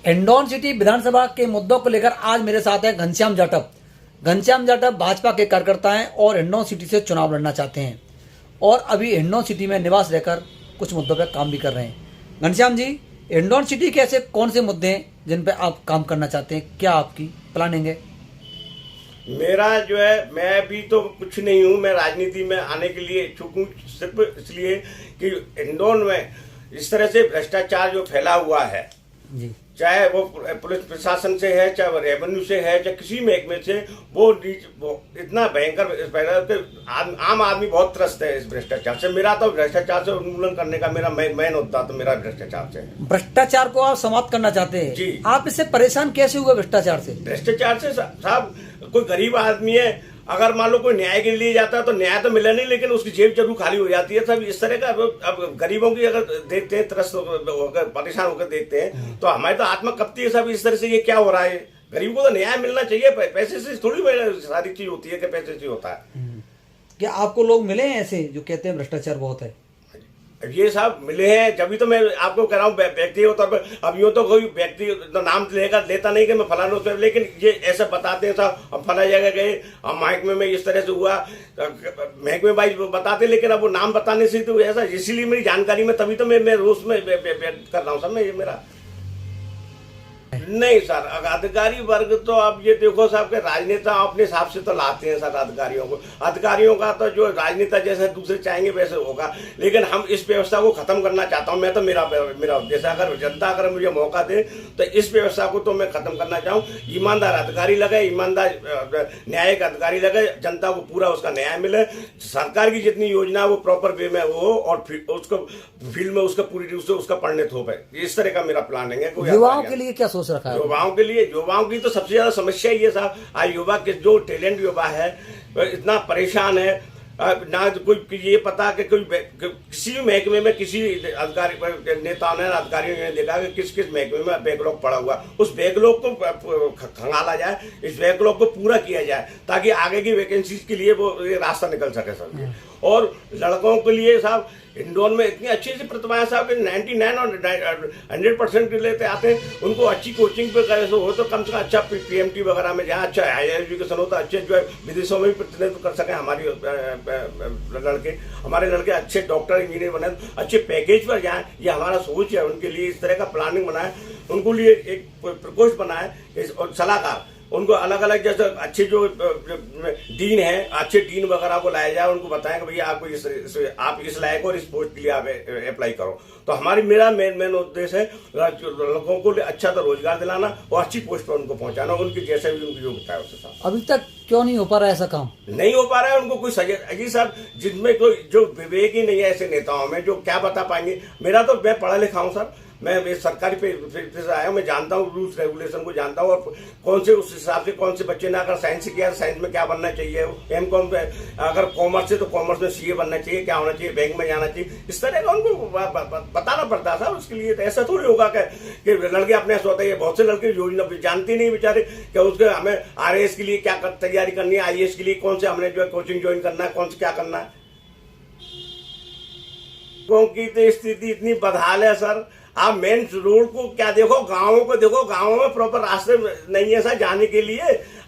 Hindaun city विधानसभा के मुद्दों को लेकर आज मेरे साथ हैं घनश्याम जाटव। घनश्याम जाटव भाजपा के कार्यकर्ता हैं और हिंडौन सिटी से चुनाव लड़ना चाहते हैं और अभी हिंडौन सिटी में निवास रहकर कुछ मुद्दों पर काम भी कर रहे हैं। घनश्याम जी, हिंडौन सिटी के ऐसे कौन से मुद्दे हैं जिन पर आप काम करना चाहते हैं? क्या आपकी प्लानिंग है? मेरा जो है, मैं अभी तो कुछ नहीं हूँ। मैं राजनीति में आने के लिए इच्छुक हूँ सिर्फ इसलिए कि हिंडौन में इस तरह से भ्रष्टाचार जो फैला हुआ है जी, चाहे वो पुलिस प्रशासन से है, चाहे वो रेवेन्यू से है, चाहे किसी महकमे से, वो इतना भयंकर आम आदमी बहुत त्रस्त है इस भ्रष्टाचार से। मेरा तो भ्रष्टाचार से उन्मूलन करने का मेरा मेन मुद्दा तो मेरा भ्रष्टाचार से है। भ्रष्टाचार को आप समाप्त करना चाहते हैं जी। आप इससे परेशान कैसे हुए? भ्रष्टाचार से साहब, कोई गरीब आदमी है, अगर मान लो कोई न्याय के लिए जाता है तो न्याय तो मिला नहीं, लेकिन उसकी जेब जरूर खाली हो जाती है। सब इस तरह का अब गरीबों की अगर देखते हैं, त्रस्त होकर परेशान होकर देखते हैं तो हमारी तो आत्मा कपती है। सब इस तरह से ये क्या हो रहा है? गरीब को तो न्याय मिलना चाहिए। पैसे से थोड़ी सारी चीज होती है कि पैसे से होता है। क्या आपको लोग मिले हैं ऐसे जो कहते हैं भ्रष्टाचार बहुत है? ये सब मिले हैं, जब भी तो मैं आपको कह रहा हूँ व्यक्तिगत तौर पर। अब यूँ तो कोई व्यक्ति तो नाम लेता नहीं कि मैं फलाना उस, लेकिन ये ऐसा बताते हैं साहब, हम फला जगह गए, हम महकमे में इस तरह से हुआ, महकमे भाई बताते, लेकिन अब वो नाम बताने से तो ऐसा, इसीलिए मेरी जानकारी में तभी तो मैं रोज में कर रहा हूँ सर। मैं ये मेरा नहीं सर, अधिकारी वर्ग तो आप ये देखो साहब के राजनेता अपने हिसाब से तो लाते हैं सर अधिकारियों को। अधिकारियों का तो जो राजनेता जैसे दूसरे चाहेंगे वैसे होगा, लेकिन हम इस व्यवस्था को खत्म करना चाहता हूं। मैं तो मेरा उद्देश्य, अगर जनता अगर मुझे मौका दे तो इस व्यवस्था को तो मैं खत्म करना चाहूँ। ईमानदार अधिकारी लगे, ईमानदार न्यायिक अधिकारी लगे, जनता को पूरा उसका न्याय मिले, सरकार की जितनी योजना वो प्रॉपर वे में हो और उसको फील्ड में उसका पूरी उसका परिणत हो पाए। इस तरह का मेरा प्लानिंग है। युवाओं के लिए क्या सोच रखा है? युवाओं के लिए, युवाओं की तो सबसे ज्यादा समस्या ये साहब, आज युवा के जो टैलेंट युवा है इतना परेशान है, ना कोई ये पता कि कोई किसी भी महकमे में किसी अधिकारी नेताओं ने, अधिकारियों ने देखा कि किस किस महकमे में बैकलॉग पड़ा हुआ, उस बैकलॉग को खंगाला जाए, इस बैकलॉग को पूरा किया जाए ताकि आगे की वैकेंसी के लिए वो रास्ता निकल सके सर। और लड़कों के लिए साहब, हिंडौन में इतनी अच्छी सी प्रतिभाएं साहब 99 और 100% के लेते आते हैं। उनको अच्छी कोचिंग पे कैसे हो तो कम से कम अच्छा PMT वगैरह में जहाँ अच्छा हायर एजुकेशन होता है, अच्छे जो है विदेशों में भी प्रतिनिधित्व कर सकें हमारे लड़के अच्छे डॉक्टर इंजीनियर बने, अच्छे पैकेज पर जाएं। ये हमारा सोच है उनके लिए। इस तरह का प्लानिंग बनाए, उनको लिए एक प्रकोष्ठ बनाए और सलाहकार, उनको अलग अलग जैसे अच्छे जो डीन है, अच्छे डीन वगैरह को लाया जाए, उनको बताएं कि भैया आपको आप इस लायक और इस पोस्ट के लिए आप अप्लाई करो। तो मेरा मेन उद्देश्य है लोगों को अच्छा तो रोजगार दिलाना और अच्छी पोस्ट पर उनको पहुंचाना, उनकी जैसे भी उनकी योग्यता है उसके साथ। अभी तक क्यों नहीं हो पा रहा है ऐसा काम? नहीं हो पा रहा है, उनको कोई जी सर, जिनमें कोई जो विवेक ही नहीं है ऐसे नेताओं में, जो क्या बता पाएंगे। मेरा तो मैं पढ़ा लिखा हूँ सर, मैं सरकारी पे से आया हूँ, मैं जानता हूँ रूल्स रेगुलेशन को जानता हूँ और कौन से उस हिसाब से कौन से बच्चे ने अगर साइंस किया तो साइंस में क्या बनना चाहिए, M.Com अगर कॉमर्स है तो कॉमर्स में CA बनना चाहिए, क्या होना चाहिए, बैंक में जाना चाहिए। इस तरह का उनको बताना पड़ता था उसके लिए। तो ऐसा थोड़ी होगा कि लड़के अपने सोते हैं। बहुत से लड़के योजना जानते नहीं बेचारे कि उसके हमें RAS के लिए क्या तैयारी करनी है, IAS के लिए कौन से हमने जो है कोचिंग ज्वाइन करना है, कौन से क्या करना है। की तो स्थिति इतनी बदहाल है सर। आप मेन रोड को क्या देखो, गांवों को देखो, गांवों में प्रॉपर रास्ते नहीं है सर जाने के लिए।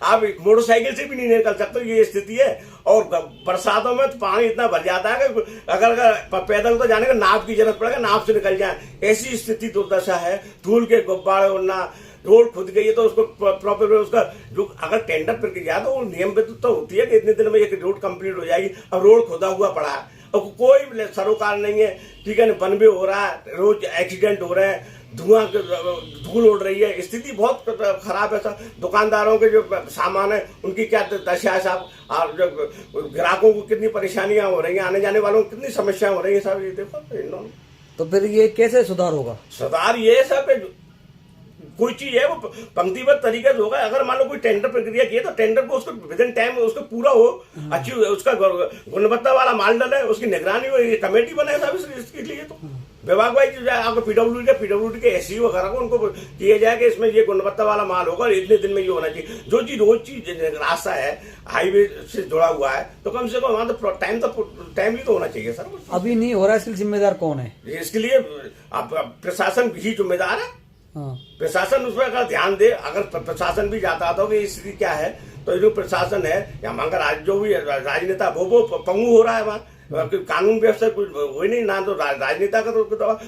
आप मोटरसाइकिल से भी नहीं निकल सकते, ये स्थिति है। और बरसातों में तो पानी इतना भर जाता है कि अगर पैदल तो जाने का नाव की जरूरत पड़ेगा, नाव से निकल जाए, ऐसी स्थिति दुर्दशा है। धूल के गुब्बारे उड़ना, रोड खुद गई है तो उसको प्रॉपर उसका जो अगर टेंडर प्रक्रिया तो नियम तो होती है कि इतने दिन में एक रोड कंप्लीट हो जाएगी। अब रोड खुदा हुआ पड़ा है और कोई सरोकार नहीं है, ठीक है, बनबे हो रहा है, रोज एक्सीडेंट हो रहे हैं, धूल उड़ रही है, स्थिति बहुत खराब है सर। दुकानदारों के जो सामान है उनकी क्या दशा है साहब, और जो ग्राहकों को कितनी परेशानियां हो रही हैं, आने जाने वालों को कितनी समस्या हो रही है साहब। ये देखो तो फिर ये कैसे सुधार होगा? सुधार ये सब कोई चीज है वो पंक्तिबद्ध तरीके से होगा। अगर मान लो कोई टेंडर प्रक्रिया की है तो टेंडर को उसको विद इन टाइम उसको पूरा हो, अच्छी उसका गुणवत्ता वाला माल डले, उसकी निगरानी हो, कमेटी बने साहब इसके लिए। तो विभाग वाइज आपको PWD के SE वगैरह को उनको किया जाए कि इसमें ये गुणवत्ता वाला माल होगा, इतने दिन में ये होना चाहिए। जो चीज रोज चीज रास्ता है हाईवे से जुड़ा हुआ है तो कम से कम वहां तो टाइम भी तो होना चाहिए सर। अभी नहीं हो रहा है, इसके जिम्मेदार कौन है? इसके लिए प्रशासन भी जिम्मेदार है। हाँ। प्रशासन उसमें अगर ध्यान दे, अगर प्रशासन भी जाता तो कि स्थिति क्या है, तो ये जो प्रशासन है या वहाँ का जो भी राजनेता वो पंगु हो रहा है वहाँ, कानून व्यवस्था कुछ वही नहीं ना, तो राजनेता का तो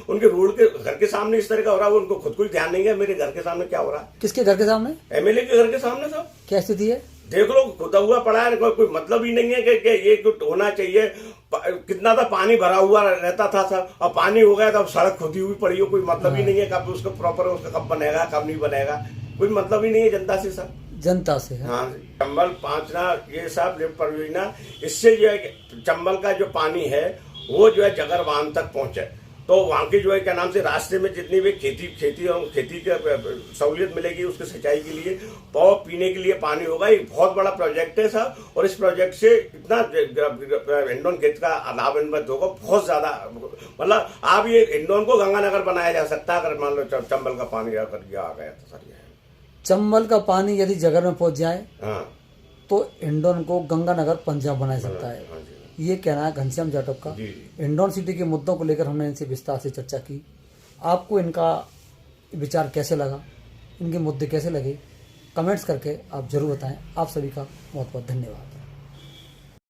उनके रोड के घर के सामने इस तरह का हो रहा है, उनको खुद कोई ध्यान नहीं है मेरे घर के सामने क्या हो रहा है। किसके घर के सामने? एमएलए के घर के सामने सब क्या स्थिति है? देख लो, खुदा हुआ पड़ा है, कोई मतलब ही नहीं है कि ये कुछ होना चाहिए। कितना था पानी भरा हुआ रहता था सर, अब पानी हो गया तो अब सड़क खुदी हुई पड़ी हो, कोई मतलब ही नहीं है कब उसका प्रॉपर उसका कब बनेगा कब नहीं बनेगा, कोई मतलब ही नहीं है जनता से सर, जनता से। हाँ। चंबल पांचना ये सब लिफ्ट परियोजना, इससे जो है चंबल का जो पानी है वो जो है जगरबांध तक पहुंचे, तो वहाँ की जो है क्या नाम से रास्ते में जितनी भी खेती और खेती की सहूलियत मिलेगी उसके सिंचाई के लिए और पीने के लिए पानी होगा। ये बहुत बड़ा प्रोजेक्ट है साहब, और इस प्रोजेक्ट से इतना हिंडौन खेत का लाभान्वित होगा बहुत ज्यादा, मतलब आप ये हिंडौन को गंगानगर बनाया जा सकता है अगर मान लो चंबल का पानी आ गया तो सर। चंबल का पानी यदि जगर में पहुंच जाए हाँ, तो हिंडौन को गंगानगर पंजाब बना सकता है। हाँ जी। ये कहना है घनश्याम जाटव का। जी। हिंडौन सिटी के मुद्दों को लेकर हमने इनसे विस्तार से चर्चा की। आपको इनका विचार कैसे लगा, इनके मुद्दे कैसे लगे, कमेंट्स करके आप जरूर बताएं। आप सभी का बहुत बहुत धन्यवाद।